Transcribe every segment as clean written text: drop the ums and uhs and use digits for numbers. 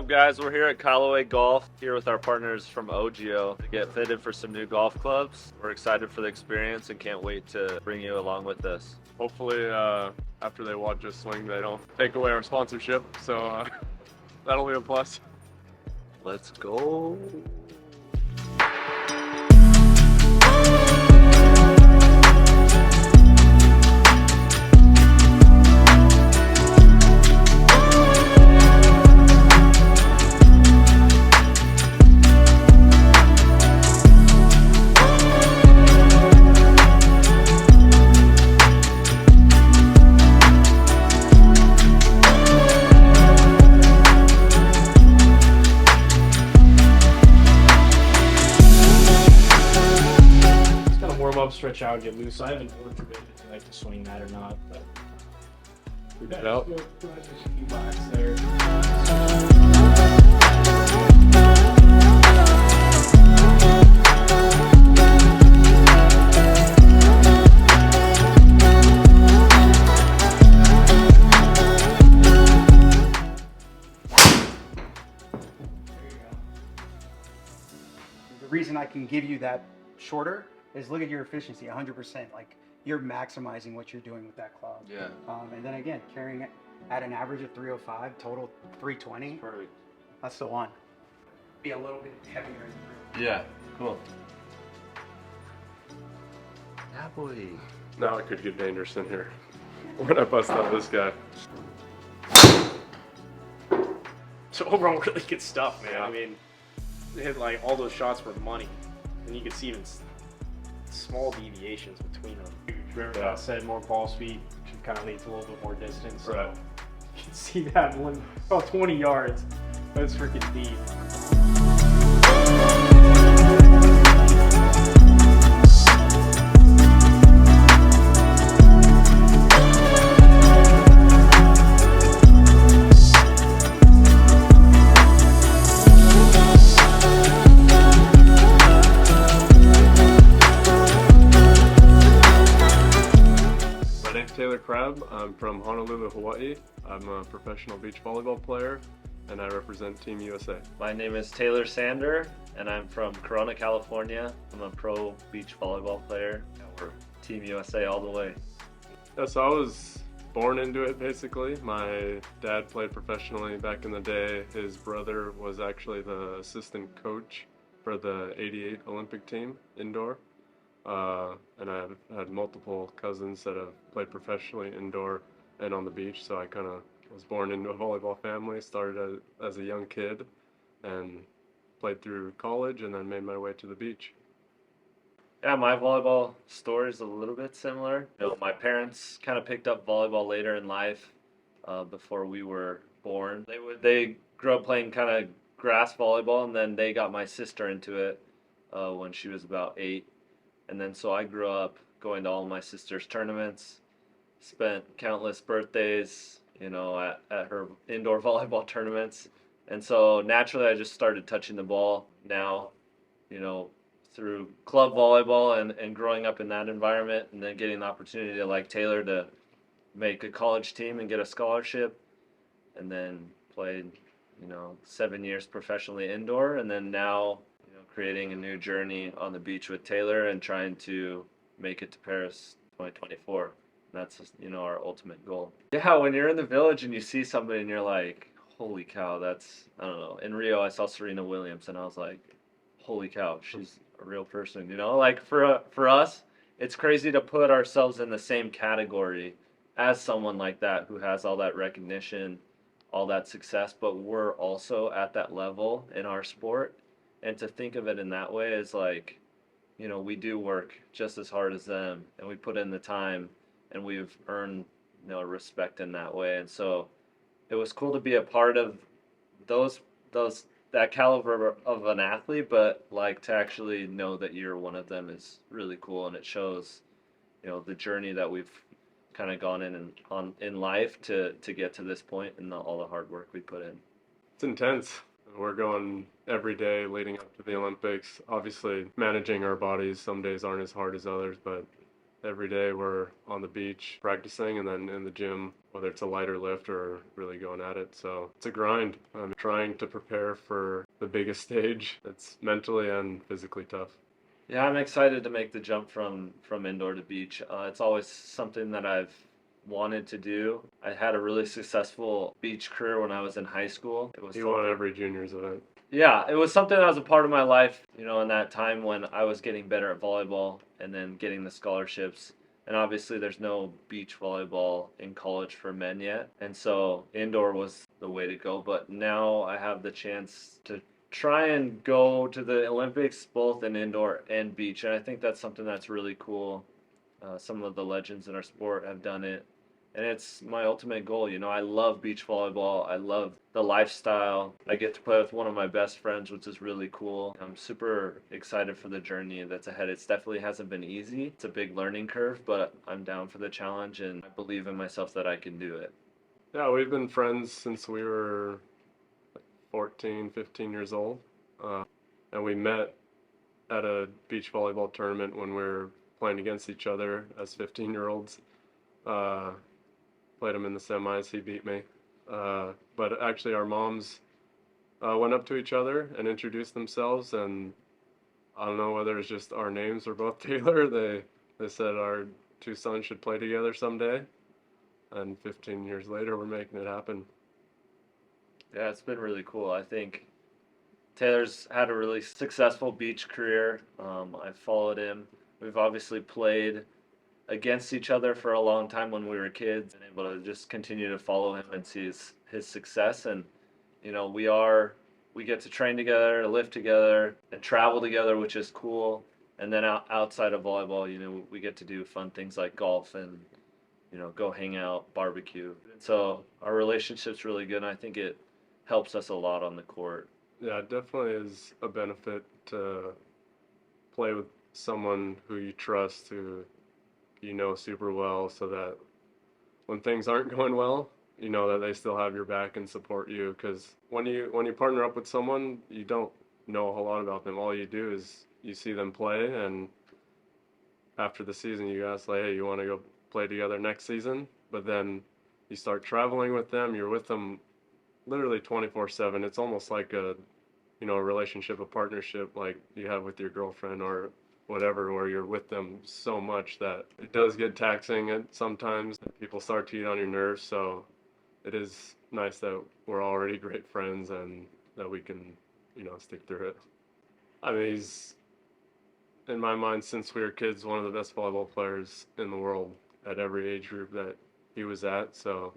up, guys? We're here at Callaway Golf, here with our partners from OGIO to get fitted for some new golf clubs. We're excited for the experience and can't wait to bring you along with us. Hopefully, after they watch us swing, they don't take away our sponsorship, so that'll be a plus. Let's go. Up, stretch out, get loose. I haven't worked with it if you like to swing that or not, but We did out. The reason I can give you that shorter is look at your efficiency, 100%. Like you're maximizing what you're doing with that club. Yeah. And then again, carrying it at an average of 305, total 320. Perfect. That's the one. Be a little bit heavier in the grip. Yeah, cool. Yeah, boy. Now it could get dangerous in here when I bust out this guy. so overall really good stuff, man. Yeah. I mean, they hit like all those shots were money, and you can see even small deviations between them. Remember Yeah. I said more ball speed should kind of lead to a little bit more distance. So Right. you can see that one about 20 yards. That's freaking deep. My name's Taylor Crabb. I'm from Honolulu, Hawaii. I'm a professional beach volleyball player, and I represent Team USA. My name is Taylor Sander, and I'm from Corona, California. I'm a pro beach volleyball player. We're Team USA all the way. Yeah, so I was born into it, basically. My dad played professionally back in the day. His brother was actually the assistant coach for the '88 Olympic team indoor. And I've had multiple cousins that have played professionally indoor and on the beach, so I kind of was born into a volleyball family, started as a young kid, and played through college, and then made my way to the beach. Yeah, my volleyball story is a little bit similar. You know, my parents kind of picked up volleyball later in life, before we were born. They grew up playing kind of grass volleyball, and then they got my sister into it when she was about 8. And then so I grew up going to all my sister's tournaments, spent countless birthdays, you know, at her indoor volleyball tournaments. And so naturally I just started touching the ball now, you know, through club volleyball and growing up in that environment, and then getting the opportunity to, like Taylor, to make a college team and get a scholarship, and then played, you know, 7 years professionally indoor, and then now, you know, creating a new journey on the beach with Taylor and trying to make it to Paris 2024. That's just, you know, our ultimate goal. Yeah, when you're in the village and you see somebody and you're like, holy cow, that's, I don't know. In Rio, I saw Serena Williams and I was like, holy cow, she's a real person, you know? Like for us, it's crazy to put ourselves in the same category as someone like that who has all that recognition, all that success, but we're also at that level in our sport. And to think of it in that way is like, you know, we do work just as hard as them, and we put in the time, and we've earned, you know, respect in that way. And so it was cool to be a part of those that caliber of an athlete, but like to actually know that you're one of them is really cool, and it shows, you know, the journey that we've kind of gone in life to get to this point, and all the hard work we put in. It's intense. We're going every day leading up to the Olympics. Obviously, managing our bodies some days aren't as hard as others, but every day we're on the beach practicing and then in the gym, whether it's a lighter lift or really going at it. So it's a grind. I'm trying to prepare for the biggest stage. It's mentally and physically tough. Yeah, I'm excited to make the jump from indoor to beach. It's always something that I've wanted to do. I had a really successful beach career when I was in high school. It was He won every juniors event. yeah, it was something that was a part of my life, in that time when I was getting better at volleyball and then getting the scholarships. And obviously, there's no beach volleyball in college for men yet. And so indoor was the way to go. But now I have the chance to try and go to the Olympics both in indoor and beach. And I think that's something that's really cool. Some of the legends in our sport have done it. And it's my ultimate goal. I love beach volleyball. I love the lifestyle. I get to play with one of my best friends, which is really cool. I'm super excited for the journey that's ahead. It definitely hasn't been easy. It's a big learning curve, but I'm down for the challenge and I believe in myself that I can do it. Yeah, we've been friends since we were 14, 15 years old. And we met at a beach volleyball tournament when we were playing against each other as 15-year-olds. Played him in the semis. He beat me. But actually, our moms went up to each other and introduced themselves. And I don't know whether it's just our names were both Taylor. They said our two sons should play together someday. And 15 years later, we're making it happen. Yeah, it's been really cool. I think Taylor's had a really successful beach career. I followed him. We've obviously played against each other for a long time when we were kids and able to just continue to follow him and see his success. And we get to train together, lift together, and travel together, which is cool. And then outside of volleyball, we get to do fun things like golf and go hang out, barbecue. And so our relationship's really good, and I think it helps us a lot on the court. Yeah, it definitely is a benefit to play with someone who you trust, who you know super well, so that when things aren't going well, you know that they still have your back and support you. Because when you partner up with someone, you don't know a whole lot about them. All you do is you see them play, and after the season, you ask like, hey, you want to go play together next season? But then you start traveling with them. You're with them literally 24/7. It's almost like a relationship, a partnership like you have with your girlfriend or whatever, where you're with them so much that it does get taxing and sometimes people start to get on your nerves. So it is nice that we're already great friends and that we can stick through it. I mean, he's, in my mind, since we were kids, one of the best volleyball players in the world at every age group that he was at. So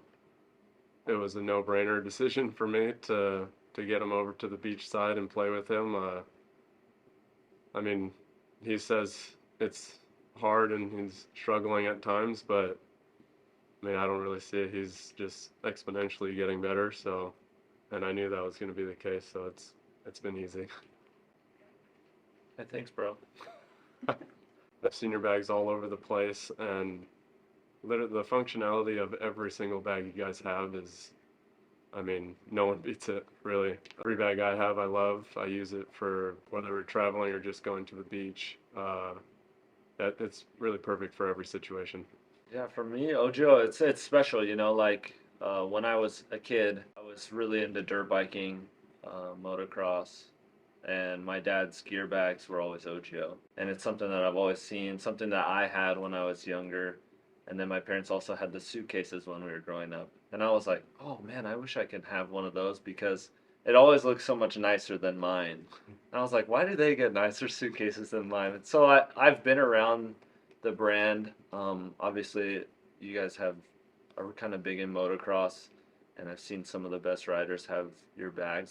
it was a no-brainer decision for me to get him over to the beach side and play with him. I mean, he says it's hard and he's struggling at times, but I mean, I don't really see it. He's just exponentially getting better. So, and I knew that was going to be the case. So it's been easy. Hey, thanks, bro. I've seen your bags all over the place, and literally the functionality of every single bag you guys have is, I mean, no one beats it, really. Every bag I have, I love. I use it for whether we're traveling or just going to the beach. It's really perfect for every situation. Yeah, for me, OGIO, it's special. When I was a kid, I was really into dirt biking, motocross, and my dad's gear bags were always OGIO. And it's something that I've always seen, something that I had when I was younger. And then my parents also had the suitcases when we were growing up. And I was like, oh man, I wish I could have one of those because it always looks so much nicer than mine. And I was like, why do they get nicer suitcases than mine? And so I've been around the brand. Obviously, you guys are kind of big in motocross, and I've seen some of the best riders have your bags.